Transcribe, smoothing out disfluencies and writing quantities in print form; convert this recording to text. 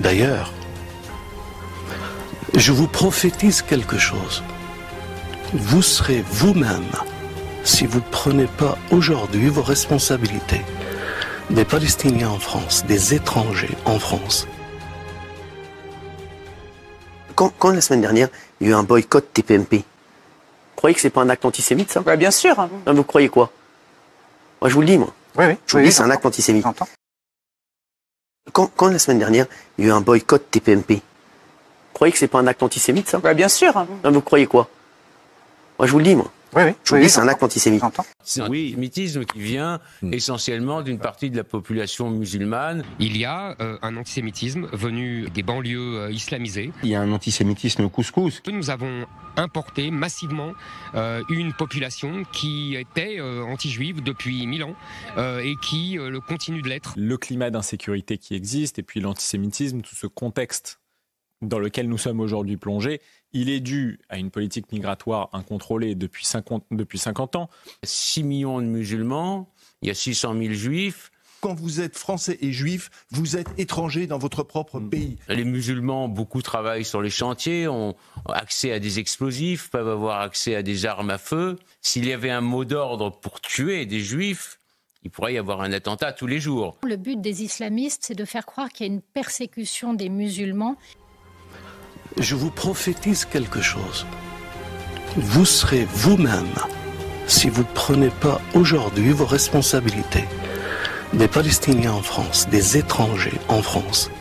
D'ailleurs, je vous prophétise quelque chose. Vous serez vous-même, si vous ne prenez pas aujourd'hui vos responsabilités, des Palestiniens en France, des étrangers en France. Quand la semaine dernière, il y a eu un boycott TPMP, vous croyez que c'est pas un acte antisémite, ça? Bien sûr. Non, vous croyez quoi? Moi, je vous le dis, moi. Oui. Je vous le dis, c'est un acte antisémite. Quand la semaine dernière, il y a eu un boycott TPMP, vous croyez que c'est pas un acte antisémite, ça? Bien sûr. Non, vous croyez quoi? Moi, je vous le dis, moi. Je vous le dis, c'est un acte antisémite. C'est un antisémitisme qui vient essentiellement d'une partie de la population musulmane. Il y a un antisémitisme venu des banlieues islamisées. Il y a un antisémitisme couscous. Nous avons importé massivement une population qui était anti-juive depuis 1000 ans et qui le continue de l'être. Le climat d'insécurité qui existe et puis l'antisémitisme, tout ce contexte dans lequel nous sommes aujourd'hui plongés, il est dû à une politique migratoire incontrôlée depuis 50 ans. 6 millions de musulmans, il y a 600 000 juifs. Quand vous êtes français et juif, vous êtes étranger dans votre propre pays. Les musulmans, beaucoup travaillent sur les chantiers, ont accès à des explosifs, peuvent avoir accès à des armes à feu. S'il y avait un mot d'ordre pour tuer des juifs, il pourrait y avoir un attentat tous les jours. Le but des islamistes, c'est de faire croire qu'il y a une persécution des musulmans. Je vous prophétise quelque chose. Vous serez vous-même, si vous ne prenez pas aujourd'hui vos responsabilités, des Palestiniens en France, des étrangers en France.